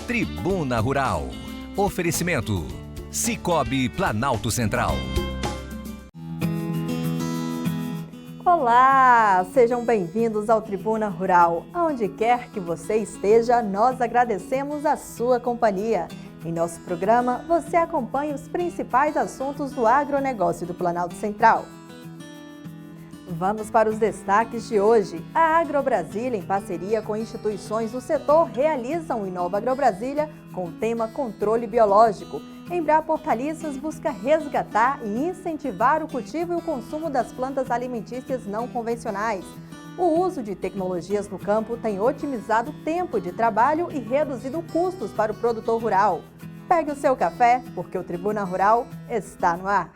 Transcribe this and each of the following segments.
Tribuna Rural. Oferecimento: Sicoob Planalto Central. Olá, sejam bem-vindos ao Tribuna Rural. Aonde quer que você esteja, nós agradecemos a sua companhia. Em nosso programa, você acompanha os principais assuntos do agronegócio do Planalto Central. Vamos para os destaques de hoje. A AgroBrasília, em parceria com instituições do setor, realiza o Inova AgroBrasília com o tema Controle Biológico. Embrapa Hortaliças busca resgatar e incentivar o cultivo e o consumo das plantas alimentícias não convencionais. O uso de tecnologias no campo tem otimizado o tempo de trabalho e reduzido custos para o produtor rural. Pegue o seu café, porque o Tribuna Rural está no ar.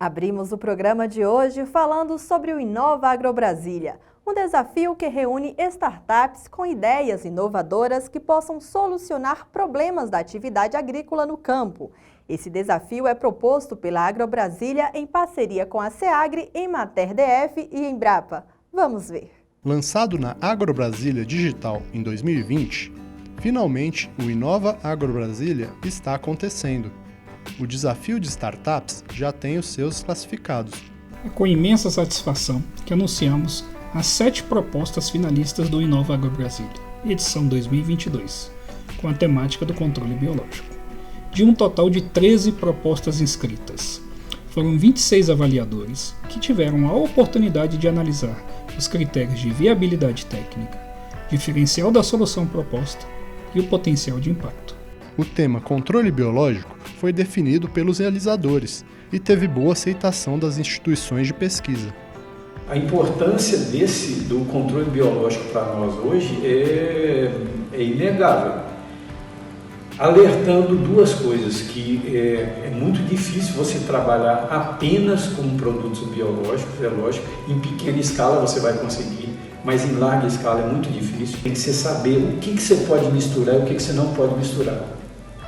Abrimos o programa de hoje falando sobre o Inova AgroBrasília, um desafio que reúne startups com ideias inovadoras que possam solucionar problemas da atividade agrícola no campo. Esse desafio é proposto pela AgroBrasília em parceria com a SEAGRE, Emater DF e Embrapa. Vamos ver. Lançado na AgroBrasília Digital em 2020, finalmente o Inova AgroBrasília está acontecendo. O desafio de startups já tem os seus classificados. É com imensa satisfação que anunciamos as 7 propostas finalistas do Inova AgroBrasília, edição 2022, com a temática do controle biológico. De um total de 13 propostas inscritas, foram 26 avaliadores que tiveram a oportunidade de analisar os critérios de viabilidade técnica, diferencial da solução proposta e o potencial de impacto. O tema controle biológico foi definido pelos realizadores e teve boa aceitação das instituições de pesquisa. A importância do controle biológico para nós hoje é inegável, alertando duas coisas, que é muito difícil você trabalhar apenas com produtos biológicos, é lógico, em pequena escala você vai conseguir, mas em larga escala é muito difícil. Tem que você saber o que você pode misturar e o que você não pode misturar.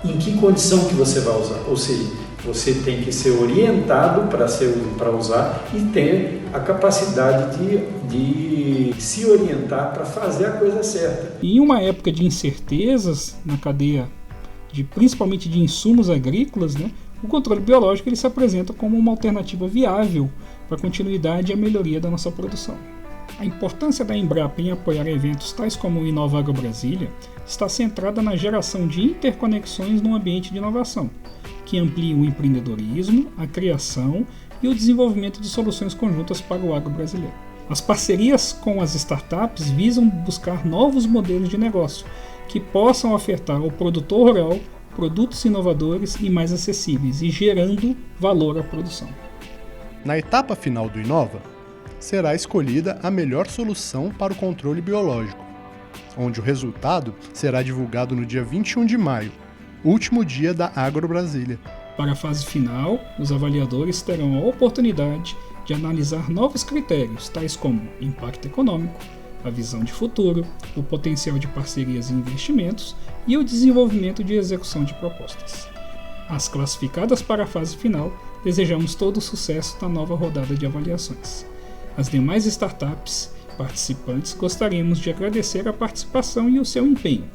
Em que condição que você vai usar, ou seja, você tem que ser orientado para usar e ter a capacidade de se orientar para fazer a coisa certa. Em uma época de incertezas na cadeia, principalmente de insumos agrícolas, o controle biológico ele se apresenta como uma alternativa viável para a continuidade e a melhoria da nossa produção. A importância da Embrapa em apoiar eventos tais como o Inova AgroBrasília está centrada na geração de interconexões no ambiente de inovação, que amplia o empreendedorismo, a criação e o desenvolvimento de soluções conjuntas para o agro brasileiro. As parcerias com as startups visam buscar novos modelos de negócio que possam ofertar ao produtor rural produtos inovadores e mais acessíveis e gerando valor à produção. Na etapa final do Inova, será escolhida a melhor solução para o controle biológico, onde o resultado será divulgado no dia 21 de maio, último dia da AgroBrasília. Para a fase final, os avaliadores terão a oportunidade de analisar novos critérios, tais como impacto econômico, a visão de futuro, o potencial de parcerias e investimentos e o desenvolvimento de execução de propostas. As classificadas para a fase final, desejamos todo o sucesso na nova rodada de avaliações. As demais startups participantes gostaríamos de agradecer a participação e o seu empenho.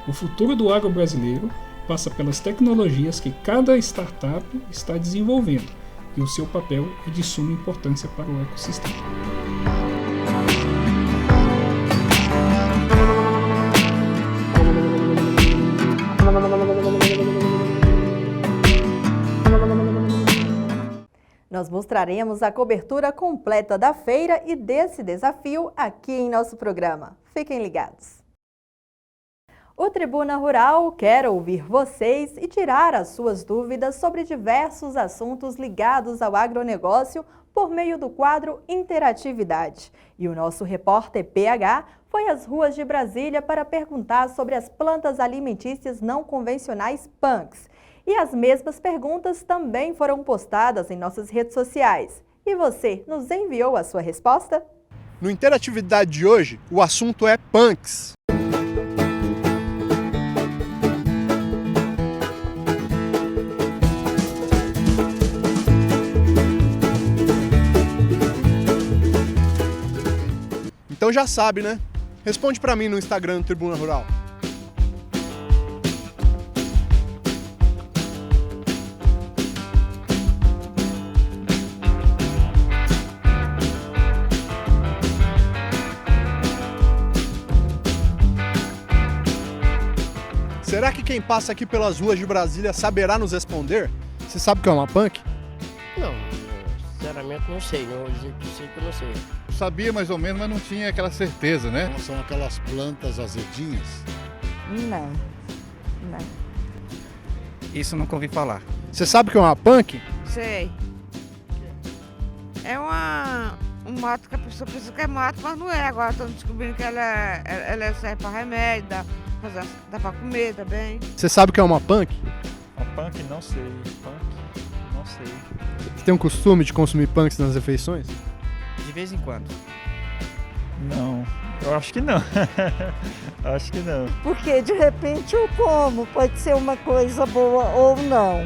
O futuro do agro brasileiro passa pelas tecnologias que cada startup está desenvolvendo e o seu papel é de suma importância para o ecossistema. Nós mostraremos a cobertura completa da feira e desse desafio aqui em nosso programa. Fiquem ligados. O Tribuna Rural quer ouvir vocês e tirar as suas dúvidas sobre diversos assuntos ligados ao agronegócio por meio do quadro Interatividade. E o nosso repórter PH foi às ruas de Brasília para perguntar sobre as plantas alimentícias não convencionais PANCs. E as mesmas perguntas também foram postadas em nossas redes sociais. E você nos enviou a sua resposta? No Interatividade de hoje, o assunto é PANCs. Então já sabe, né? Responde pra mim no Instagram do Tribuna Rural. Será que quem passa aqui pelas ruas de Brasília saberá nos responder? Você sabe o que é uma punk? Não, sinceramente não sei, não sei que eu não sei. Sabia mais ou menos, mas não tinha aquela certeza, né? São aquelas plantas azedinhas? Não. Isso nunca ouvi falar. Você sabe o que é uma punk? Sei. É um mato que a pessoa pensa que é mato, mas não é. Agora estão descobrindo que ela serve para remédio, dá para comer também. Você sabe o que é uma punk? Uma punk, não sei. Punk, não sei. Você tem um costume de consumir punks nas refeições? De vez em quando. Não, eu acho que não. Acho que não. Porque de repente eu como, pode ser uma coisa boa ou não.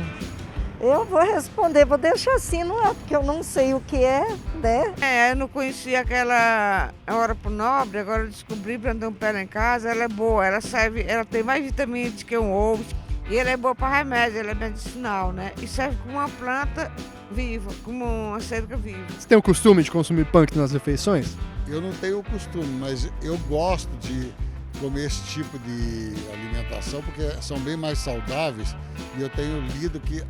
Eu vou responder, vou deixar assim no ar, porque eu não sei o que é, né? Eu não conhecia aquela hora pro nobre, agora eu descobri, plantei um pé lá em casa, ela é boa, ela tem mais vitamina do que um ovo, e ela é boa para remédio, ela é medicinal, né? E serve como uma planta viva, como uma cerca viva. Você tem o costume de consumir punk nas refeições? Eu não tenho o costume, mas eu gosto de comer esse tipo de alimentação porque são bem mais saudáveis e eu tenho lido que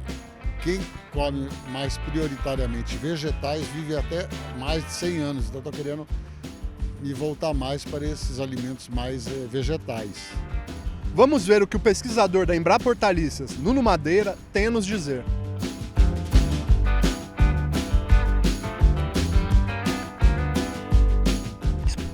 quem come mais prioritariamente vegetais vive até mais de 100 anos. Então estou querendo me voltar mais para esses alimentos mais vegetais. Vamos ver o que o pesquisador da Embrapa Hortaliças, Nuno Madeira, tem a nos dizer.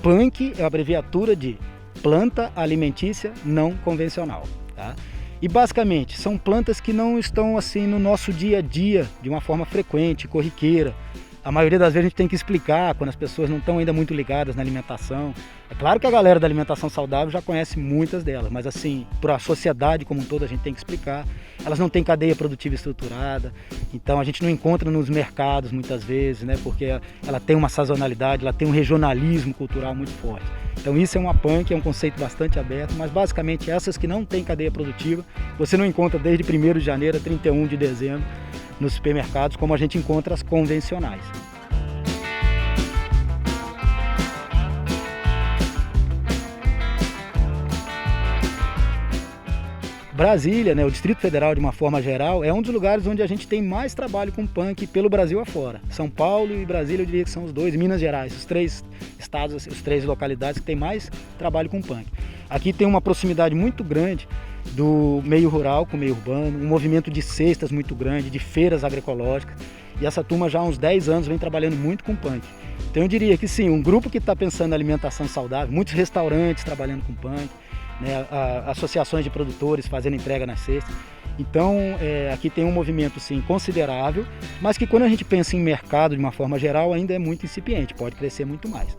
PANC é a abreviatura de Planta Alimentícia Não Convencional, tá? E basicamente são plantas que não estão assim no nosso dia a dia de uma forma frequente, corriqueira. A maioria das vezes a gente tem que explicar quando as pessoas não estão ainda muito ligadas na alimentação. É claro que a galera da alimentação saudável já conhece muitas delas, mas assim, para a sociedade como um todo a gente tem que explicar. Elas não têm cadeia produtiva estruturada, então a gente não encontra nos mercados muitas vezes, né? Porque ela tem uma sazonalidade, ela tem um regionalismo cultural muito forte. Então isso é uma PANC, é um conceito bastante aberto, mas basicamente essas que não têm cadeia produtiva, você não encontra desde 1º de janeiro a 31 de dezembro nos supermercados, como a gente encontra as convencionais. Brasília, né, o Distrito Federal de uma forma geral, é um dos lugares onde a gente tem mais trabalho com punk pelo Brasil afora. São Paulo e Brasília eu diria que são os dois, Minas Gerais, os 3 estados, as 3 localidades que tem mais trabalho com punk. Aqui tem uma proximidade muito grande do meio rural com o meio urbano, um movimento de cestas muito grande, de feiras agroecológicas, e essa turma já há uns 10 anos vem trabalhando muito com punk. Então eu diria que sim, um grupo que está pensando em alimentação saudável, muitos restaurantes trabalhando com punk, né, associações de produtores fazendo entrega nas cestas. Então aqui tem um movimento sim considerável, mas que quando a gente pensa em mercado de uma forma geral ainda é muito incipiente, pode crescer muito mais.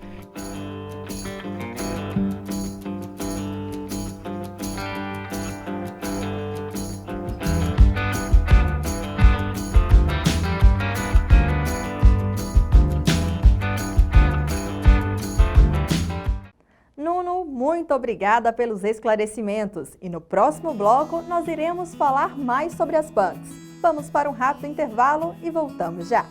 Nuno, muito obrigada pelos esclarecimentos. E no próximo bloco nós iremos falar mais sobre as punks. Vamos para um rápido intervalo e voltamos já.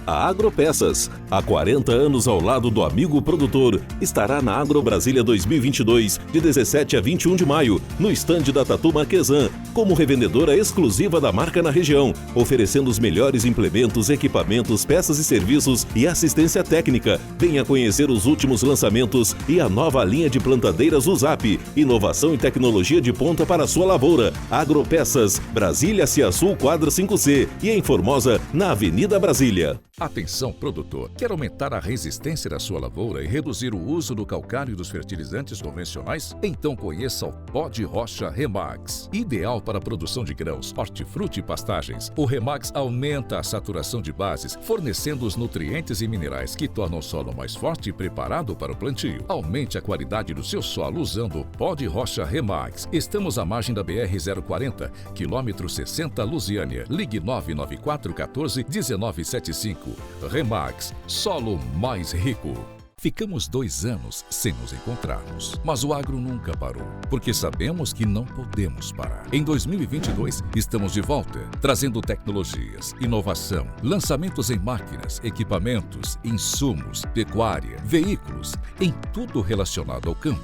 A Agropeças, há 40 anos ao lado do amigo produtor, estará na Agro Brasília 2022, de 17 a 21 de maio, no estande da Tatu Marquesan, como revendedora exclusiva da marca na região, oferecendo os melhores implementos, equipamentos, peças e serviços e assistência técnica. Venha conhecer os últimos lançamentos e a nova linha de plantadeiras USAP, inovação e tecnologia de ponta para a sua lavoura. Agropeças, Brasília, Ciasul, quadra 5C e em Formosa, na Avenida Brasília. Atenção, produtor! Quer aumentar a resistência da sua lavoura e reduzir o uso do calcário e dos fertilizantes convencionais? Então conheça o pó de rocha Remax. Ideal para a produção de grãos, hortifruti e pastagens, o Remax aumenta a saturação de bases, fornecendo os nutrientes e minerais que tornam o solo mais forte e preparado para o plantio. Aumente a qualidade do seu solo usando o pó de rocha Remax. Estamos à margem da BR-040, quilômetro 60, Lusiânia. Ligue 994 14 1975. Remax, solo mais rico. Ficamos 2 anos sem nos encontrarmos, mas o agro nunca parou, porque sabemos que não podemos parar. Em 2022, estamos de volta, trazendo tecnologias, inovação, lançamentos em máquinas, equipamentos, insumos, pecuária, veículos, em tudo relacionado ao campo.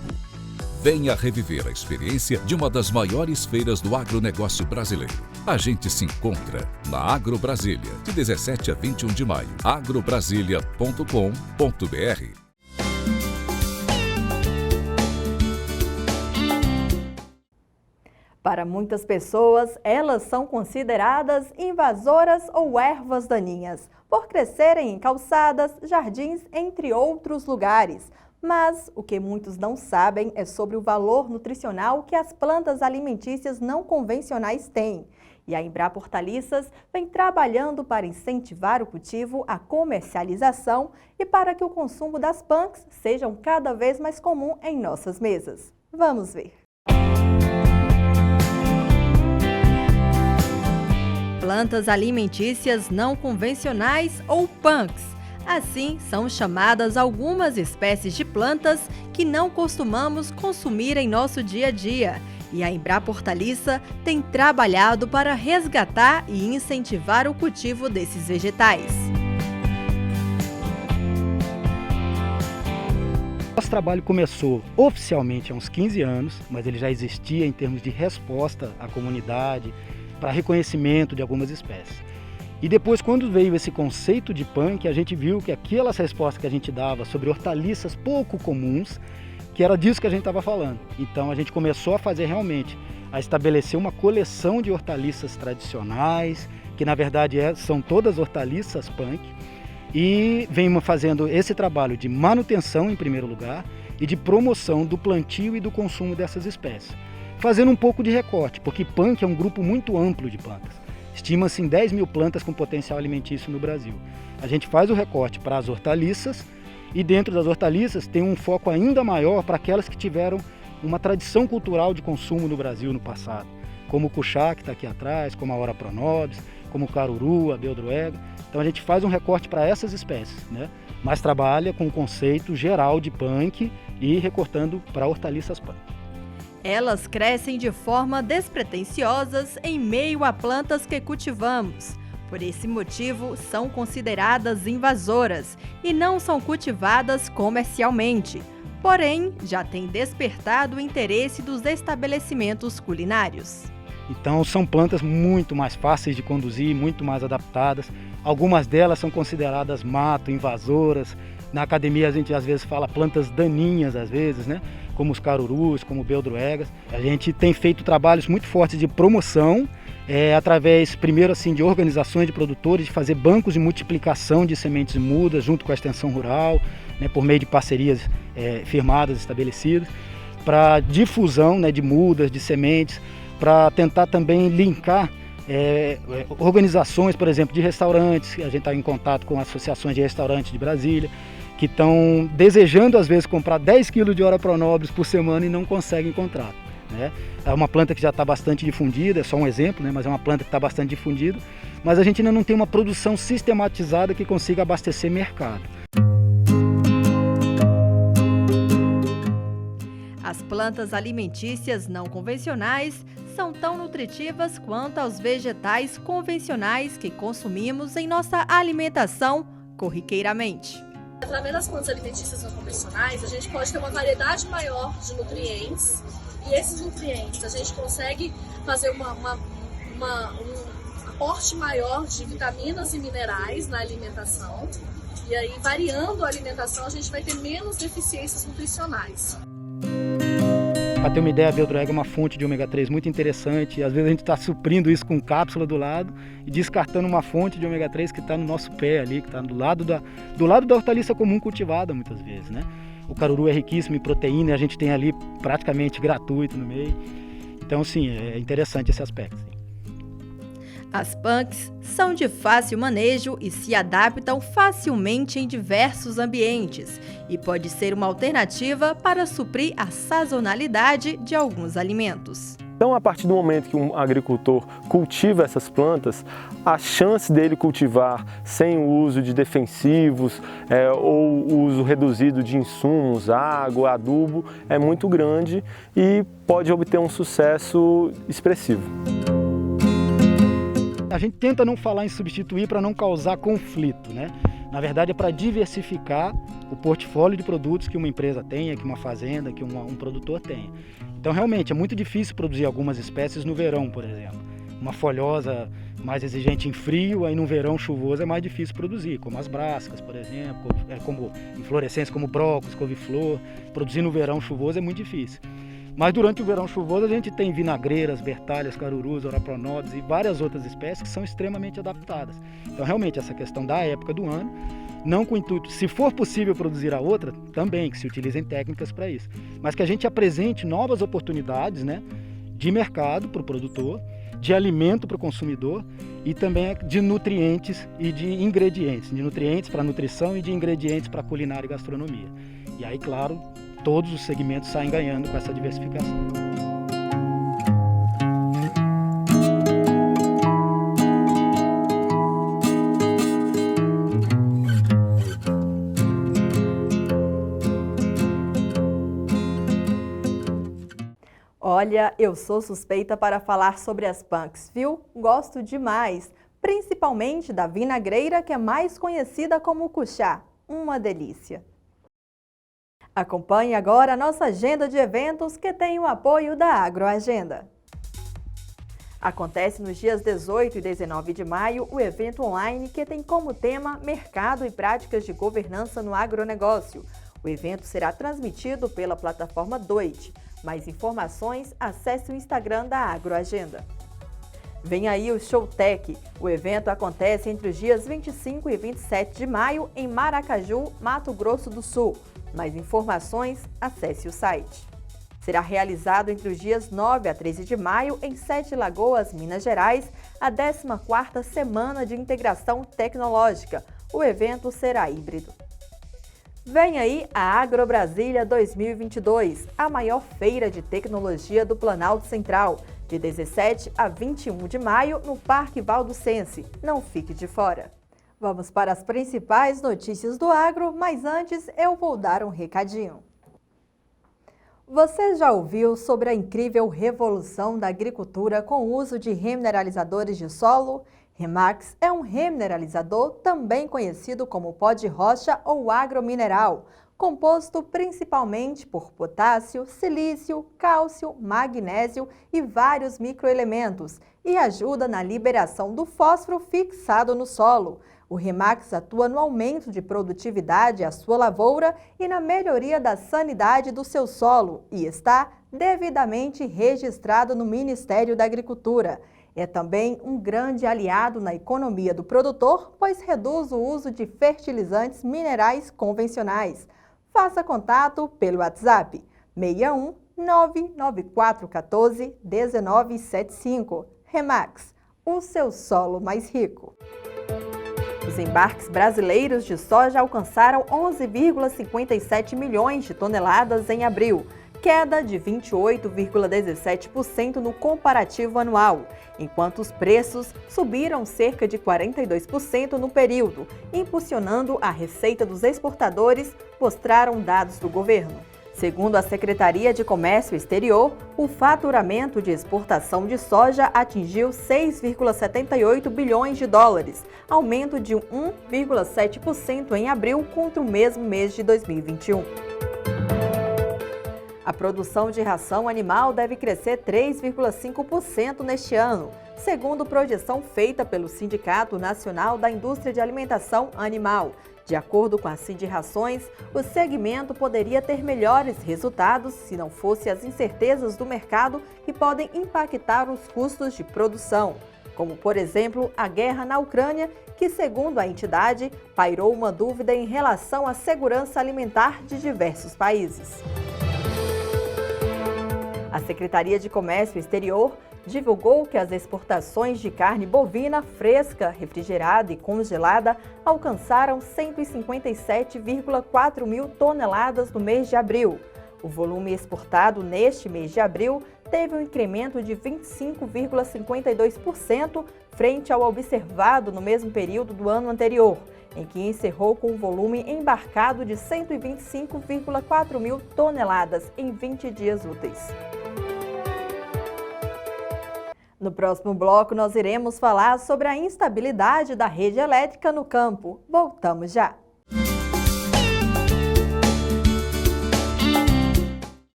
Venha reviver a experiência de uma das maiores feiras do agronegócio brasileiro. A gente se encontra na Agro Brasília, de 17 a 21 de maio. agrobrasilia.com.br. Para muitas pessoas, elas são consideradas invasoras ou ervas daninhas, por crescerem em calçadas, jardins, entre outros lugares. Mas o que muitos não sabem é sobre o valor nutricional que as plantas alimentícias não convencionais têm. E a Embrapa Hortaliças vem trabalhando para incentivar o cultivo, a comercialização e para que o consumo das punks sejam cada vez mais comum em nossas mesas. Vamos ver. Plantas alimentícias não convencionais ou punks. Assim, são chamadas algumas espécies de plantas que não costumamos consumir em nosso dia a dia. E a Embrapa Hortaliça tem trabalhado para resgatar e incentivar o cultivo desses vegetais. Nosso trabalho começou oficialmente há uns 15 anos, mas ele já existia em termos de resposta à comunidade, para reconhecimento de algumas espécies. E depois, quando veio esse conceito de punk, a gente viu que aquelas respostas que a gente dava sobre hortaliças pouco comuns, que era disso que a gente estava falando. Então a gente começou a fazer realmente, a estabelecer uma coleção de hortaliças tradicionais, que na verdade são todas hortaliças punk, e vem fazendo esse trabalho de manutenção em primeiro lugar e de promoção do plantio e do consumo dessas espécies. Fazendo um pouco de recorte, porque punk é um grupo muito amplo de plantas. Estima-se em 10 mil plantas com potencial alimentício no Brasil. A gente faz o recorte para as hortaliças e dentro das hortaliças tem um foco ainda maior para aquelas que tiveram uma tradição cultural de consumo no Brasil no passado, como o cuchá, que está aqui atrás, como a Ora pronobis, como o caruru, a beldroega. Então a gente faz um recorte para essas espécies, né? Mas trabalha com o conceito geral de punk e recortando para hortaliças punk. Elas crescem de forma despretensiosas em meio a plantas que cultivamos. Por esse motivo, são consideradas invasoras e não são cultivadas comercialmente. Porém, já têm despertado o interesse dos estabelecimentos culinários. Então, são plantas muito mais fáceis de conduzir, muito mais adaptadas. Algumas delas são consideradas mato, invasoras. Na academia a gente às vezes fala plantas daninhas, às vezes, né? Como os carurus, como beldroegas. A gente tem feito trabalhos muito fortes de promoção, através, primeiro, assim, de organizações de produtores, de fazer bancos de multiplicação de sementes mudas junto com a extensão rural, né, por meio de parcerias firmadas, estabelecidas, para difusão, né, de mudas, de sementes, para tentar também linkar organizações, por exemplo, de restaurantes. A gente está em contato com associações de restaurantes de Brasília, que estão desejando, às vezes, comprar 10 quilos de Ora pronobis por semana e não conseguem encontrar, né? É uma planta que já está bastante difundida, é só um exemplo, né? Mas é uma planta que está bastante difundida, mas a gente ainda não tem uma produção sistematizada que consiga abastecer mercado. As plantas alimentícias não convencionais são tão nutritivas quanto aos vegetais convencionais que consumimos em nossa alimentação corriqueiramente. Através das plantas alimentícias não convencionais, a gente pode ter uma variedade maior de nutrientes e esses nutrientes a gente consegue fazer um aporte maior de vitaminas e minerais na alimentação e aí, variando a alimentação, a gente vai ter menos deficiências nutricionais. Para ter uma ideia, a beldroega é uma fonte de ômega 3 muito interessante. E às vezes a gente está suprindo isso com cápsula do lado e descartando uma fonte de ômega 3 que está no nosso pé ali, que está do lado da hortaliça comum cultivada muitas vezes, né? O caruru é riquíssimo em proteína e a gente tem ali praticamente gratuito no meio. Então, sim, é interessante esse aspecto. Sim. As punks são de fácil manejo e se adaptam facilmente em diversos ambientes e pode ser uma alternativa para suprir a sazonalidade de alguns alimentos. Então, a partir do momento que um agricultor cultiva essas plantas, a chance dele cultivar sem o uso de defensivos ou o uso reduzido de insumos, água, adubo, é muito grande e pode obter um sucesso expressivo. A gente tenta não falar em substituir para não causar conflito, né? Na verdade é para diversificar o portfólio de produtos que uma empresa tenha, que uma fazenda, que um produtor tenha. Então realmente é muito difícil produzir algumas espécies no verão, por exemplo. Uma folhosa mais exigente em frio, aí no verão chuvoso é mais difícil produzir, como as brascas, por exemplo, como inflorescências como brócolis, couve-flor. Produzir no verão chuvoso é muito difícil. Mas durante o verão chuvoso a gente tem vinagreiras, bertalhas, carurus, orapronodes e várias outras espécies que são extremamente adaptadas. Então realmente essa questão da época do ano, não com o intuito, se for possível produzir a outra, também que se utilizem técnicas para isso. Mas que a gente apresente novas oportunidades, né, de mercado para o produtor, de alimento para o consumidor e também de nutrientes e de ingredientes, de nutrientes para nutrição e de ingredientes para culinária e gastronomia. E aí, claro, todos os segmentos saem ganhando com essa diversificação. Olha, eu sou suspeita para falar sobre as punks, viu? Gosto demais, principalmente da vinagreira, que é mais conhecida como cuchá. Uma delícia. Acompanhe agora a nossa agenda de eventos que tem o apoio da Agroagenda. Acontece nos dias 18 e 19 de maio o evento online que tem como tema Mercado e Práticas de Governança no Agronegócio. O evento será transmitido pela plataforma Doit. Mais informações, acesse o Instagram da Agroagenda. Vem aí o Showtech. O evento acontece entre os dias 25 e 27 de maio em Maracaju, Mato Grosso do Sul. Mais informações, acesse o site. Será realizado entre os dias 9 a 13 de maio em Sete Lagoas, Minas Gerais, a 14ª Semana de Integração Tecnológica. O evento será híbrido. Vem aí a AgroBrasília 2022, a maior feira de tecnologia do Planalto Central, de 17 a 21 de maio no Parque Valducense. Não fique de fora. Vamos para as principais notícias do agro, mas antes eu vou dar um recadinho. Você já ouviu sobre a incrível revolução da agricultura com o uso de remineralizadores de solo? Remax é um remineralizador também conhecido como pó de rocha ou agromineral, composto principalmente por potássio, silício, cálcio, magnésio e vários microelementos e ajuda na liberação do fósforo fixado no solo. O Remax atua no aumento de produtividade à sua lavoura e na melhoria da sanidade do seu solo e está devidamente registrado no Ministério da Agricultura. É também um grande aliado na economia do produtor, pois reduz o uso de fertilizantes minerais convencionais. Faça contato pelo WhatsApp 61 99414 1975. Remax, o seu solo mais rico. Os embarques brasileiros de soja alcançaram 11,57 milhões de toneladas em abril, queda de 28,17% no comparativo anual, enquanto os preços subiram cerca de 42% no período, impulsionando a receita dos exportadores, mostraram dados do governo. Segundo a Secretaria de Comércio Exterior, o faturamento de exportação de soja atingiu 6,78 bilhões de dólares, aumento de 1,7% em abril contra o mesmo mês de 2021. A produção de ração animal deve crescer 3,5% neste ano, segundo projeção feita pelo Sindicato Nacional da Indústria de Alimentação Animal. De acordo com a Sindicações, o segmento poderia ter melhores resultados se não fosse as incertezas do mercado que podem impactar os custos de produção. como, por exemplo, a guerra na Ucrânia, que, segundo a entidade, pairou uma dúvida em relação à segurança alimentar de diversos países. A Secretaria de Comércio Exterior divulgou que as exportações de carne bovina fresca, refrigerada e congelada alcançaram 157,4 mil toneladas no mês de abril. O volume exportado neste mês de abril teve um incremento de 25,52% frente ao observado no mesmo período do ano anterior, em que encerrou com um volume embarcado de 125,4 mil toneladas em 20 dias úteis. No próximo bloco, nós iremos falar sobre a instabilidade da rede elétrica no campo. Voltamos já!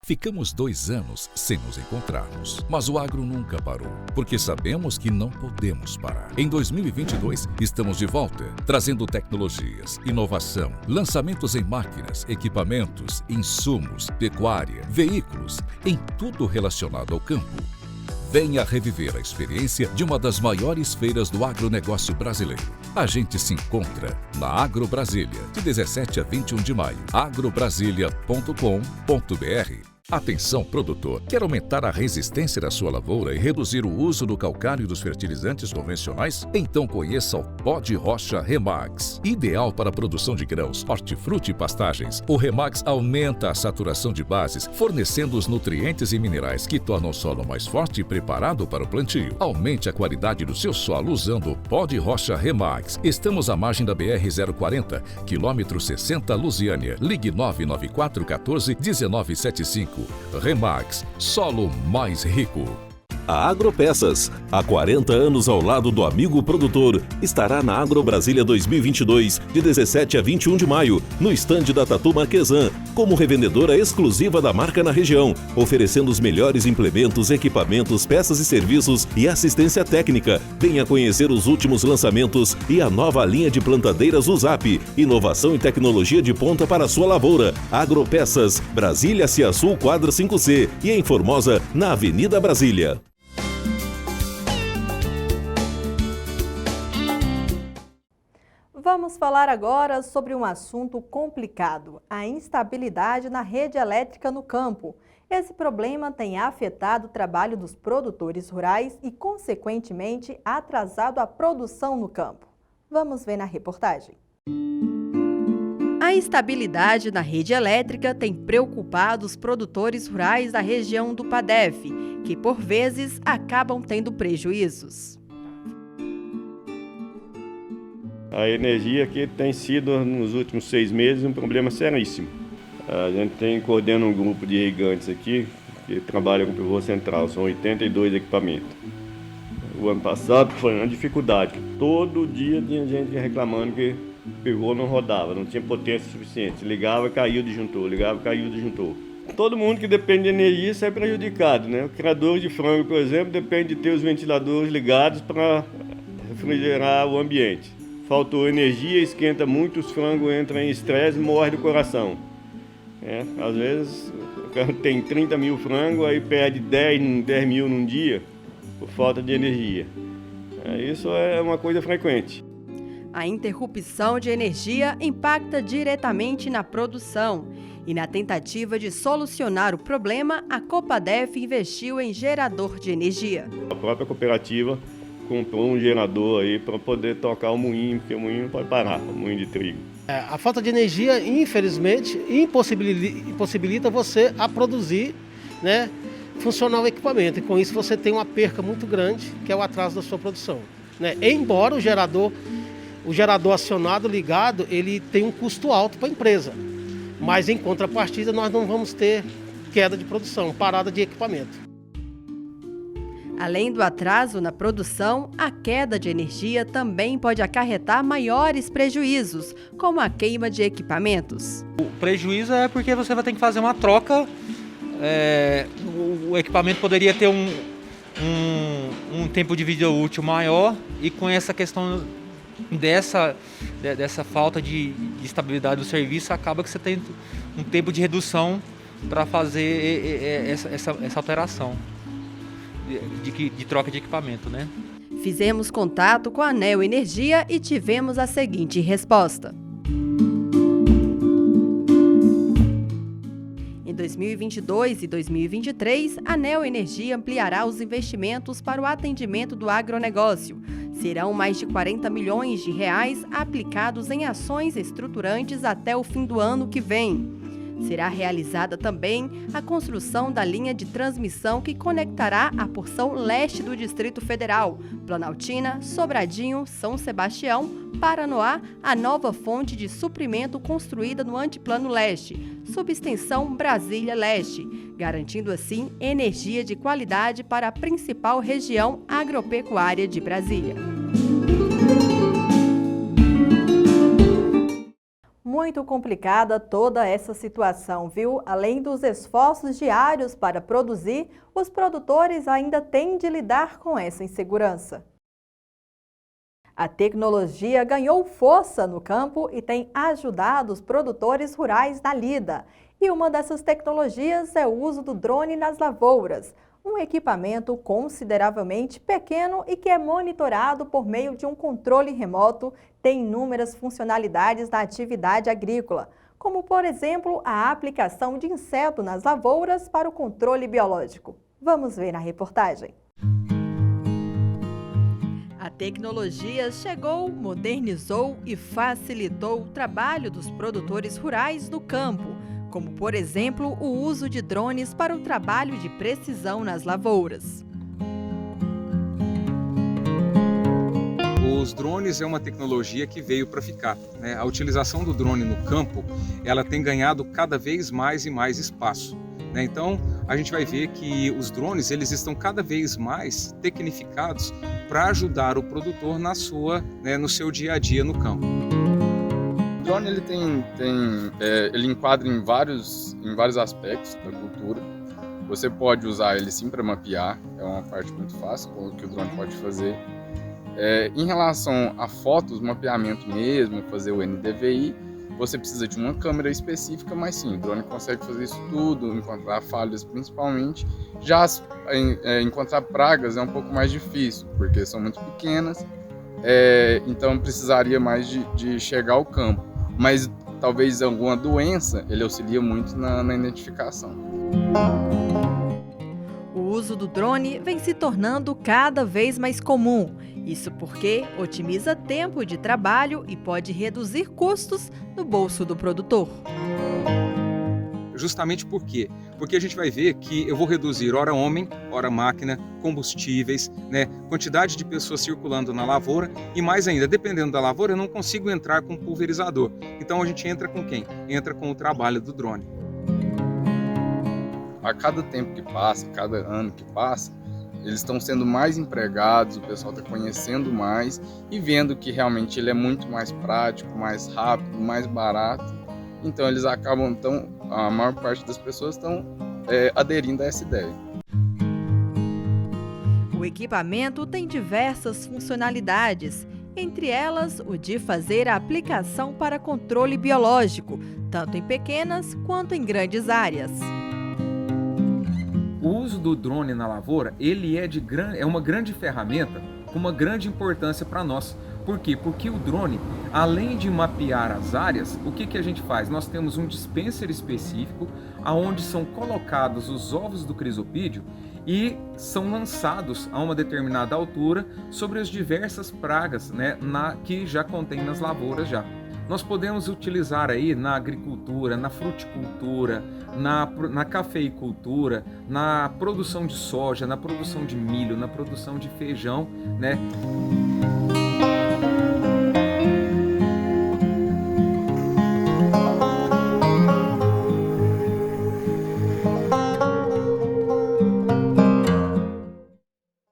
Ficamos 2 anos sem nos encontrarmos, mas o agro nunca parou, porque sabemos que não podemos parar. Em 2022, estamos de volta, trazendo tecnologias, inovação, lançamentos em máquinas, equipamentos, insumos, pecuária, veículos, em tudo relacionado ao campo. Venha reviver a experiência de uma das maiores feiras do agronegócio brasileiro. A gente se encontra na Agro Brasília, de 17 a 21 de maio. agrobrasilia.com.br. Atenção, produtor! Quer aumentar a resistência da sua lavoura e reduzir o uso do calcário e dos fertilizantes convencionais? Então conheça o Pó de Rocha Remax. Ideal para a produção de grãos, hortifruti e pastagens, o Remax aumenta a saturação de bases, fornecendo os nutrientes e minerais que tornam o solo mais forte e preparado para o plantio. Aumente a qualidade do seu solo usando o Pó de Rocha Remax. Estamos à margem da BR-040, quilômetro 60, Lusiânia. Ligue 994 14 1975. Remax, solo mais rico. A Agropeças, há 40 anos ao lado do amigo produtor, estará na Agro Brasília 2022, de 17 a 21 de maio, no estande da Tatu Marquesan, como revendedora exclusiva da marca na região, oferecendo os melhores implementos, equipamentos, peças e serviços e assistência técnica. Venha conhecer os últimos lançamentos e a nova linha de plantadeiras USAP, inovação e tecnologia de ponta para a sua lavoura. Agropeças, Brasília, Ciasul, quadra 5C e em Formosa, na Avenida Brasília. Vamos falar agora sobre um assunto complicado, a instabilidade na rede elétrica no campo. Esse problema tem afetado o trabalho dos produtores rurais e, consequentemente, atrasado a produção no campo. Vamos ver na reportagem. A instabilidade na rede elétrica tem preocupado os produtores rurais da região do PADEF, que, por vezes, acabam tendo prejuízos. A energia aqui tem sido, nos últimos 6 meses, um problema seríssimo. A gente coordena um grupo de irrigantes aqui que trabalha com pivô central, são 82 equipamentos. O ano passado foi uma dificuldade, todo dia tinha gente reclamando que o pivô não rodava, não tinha potência suficiente, ligava e caiu o disjuntor, ligava e caiu o disjuntor. Todo mundo que depende de energia sai prejudicado, né? O criador de frango, por exemplo, depende de ter os ventiladores ligados para refrigerar o ambiente. Faltou energia, esquenta muito, os frangos entram em estresse e morrem do coração. Às vezes o cara tem 30 mil frangos, aí perde 10 mil num dia por falta de energia. Isso é uma coisa frequente. A interrupção de energia impacta diretamente na produção. E na tentativa de solucionar o problema, a Copadef investiu em gerador de energia. A própria cooperativa comprou um gerador aí para poder tocar o moinho, porque o moinho não pode parar, o moinho de trigo. A falta de energia, infelizmente, impossibilita você a produzir, né, funcionar o equipamento. E com isso você tem uma perca muito grande, que é o atraso da sua produção. Né? Embora o gerador acionado, ligado, ele tem um custo alto para a empresa. Mas em contrapartida nós não vamos ter queda de produção, parada de equipamento. Além do atraso na produção, a queda de energia também pode acarretar maiores prejuízos, como a queima de equipamentos. O prejuízo é porque você vai ter que fazer uma troca, o equipamento poderia ter um tempo de vida útil maior, e com essa questão dessa falta de estabilidade do serviço, acaba que você tem um tempo de redução para fazer essa alteração de troca de equipamento, né? Fizemos contato com a Neo Energia e tivemos a seguinte resposta. Em 2022 e 2023, a Neo Energia ampliará os investimentos para o atendimento do agronegócio. Serão mais de 40 milhões de reais aplicados em ações estruturantes até o fim do ano que vem. Será realizada também a construção da linha de transmissão que conectará a porção leste do Distrito Federal, Planaltina, Sobradinho, São Sebastião, Paranoá, a nova fonte de suprimento construída no Antiplano Leste, subextensão Brasília Leste, garantindo assim energia de qualidade para a principal região agropecuária de Brasília. Muito complicada toda essa situação, viu? Além dos esforços diários para produzir, os produtores ainda têm de lidar com essa insegurança. A tecnologia ganhou força no campo e tem ajudado os produtores rurais na lida. E uma dessas tecnologias é o uso do drone nas lavouras, um equipamento consideravelmente pequeno e que é monitorado por meio de um controle remoto, tem inúmeras funcionalidades na atividade agrícola, como, por exemplo, a aplicação de inseto nas lavouras para o controle biológico. Vamos ver na reportagem. A tecnologia chegou, modernizou e facilitou o trabalho dos produtores rurais no campo, como, por exemplo, o uso de drones para o trabalho de precisão nas lavouras. Os drones é uma tecnologia que veio para ficar, né? A utilização do drone no campo, ela tem ganhado cada vez mais e mais espaço, né? Então, a gente vai ver que os drones eles estão cada vez mais tecnificados para ajudar o produtor no seu dia a dia no campo. O drone ele enquadra em vários aspectos da cultura. Você pode usar ele sim para mapear, é uma parte muito fácil que o drone pode fazer. Em relação a fotos, mapeamento mesmo, fazer o NDVI, você precisa de uma câmera específica, mas sim, o drone consegue fazer isso tudo, encontrar falhas principalmente. Já encontrar pragas é um pouco mais difícil, porque são muito pequenas, então precisaria mais de chegar ao campo. Mas talvez alguma doença, ele auxilia muito na identificação. O uso do drone vem se tornando cada vez mais comum. Isso porque otimiza tempo de trabalho e pode reduzir custos no bolso do produtor. Justamente por quê? Porque a gente vai ver que eu vou reduzir hora homem, hora máquina, combustíveis, né? Quantidade de pessoas circulando na lavoura e mais ainda, dependendo da lavoura, eu não consigo entrar com pulverizador. Então a gente entra com quem? Entra com o trabalho do drone. A cada tempo que passa, cada ano que passa, eles estão sendo mais empregados, o pessoal está conhecendo mais e vendo que realmente ele é muito mais prático, mais rápido, mais barato. Então eles acabam, a maior parte das pessoas estão aderindo a essa ideia. O equipamento tem diversas funcionalidades, entre elas o de fazer a aplicação para controle biológico, tanto em pequenas quanto em grandes áreas. O uso do drone na lavoura, ele é uma grande ferramenta com uma grande importância para nós. Por quê? Porque o drone, além de mapear as áreas, o que a gente faz? Nós temos um dispenser específico, onde são colocados os ovos do crisopídeo e são lançados a uma determinada altura sobre as diversas pragas, né, que já contém nas lavouras já. Nós podemos utilizar aí na agricultura, na fruticultura, na cafeicultura, na produção de soja, na produção de milho, na produção de feijão, né?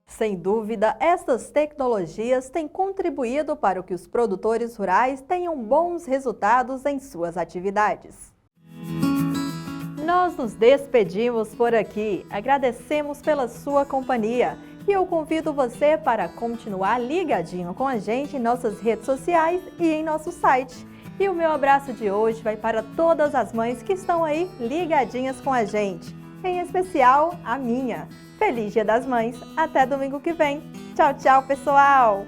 Sem dúvida, estas tecnologias têm contribuído para que os produtores rurais tenham bons resultados em suas atividades. Nós nos despedimos por aqui, agradecemos pela sua companhia e eu convido você para continuar ligadinho com a gente em nossas redes sociais e em nosso site. E o meu abraço de hoje vai para todas as mães que estão aí ligadinhas com a gente, em especial a minha. Feliz Dia das Mães, até domingo que vem! Tchau, tchau, pessoal!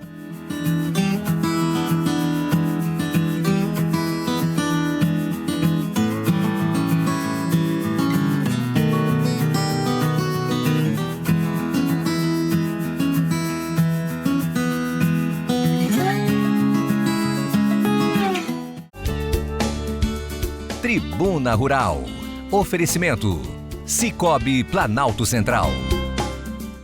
Tribuna Rural. Oferecimento: Cicobi Planalto Central.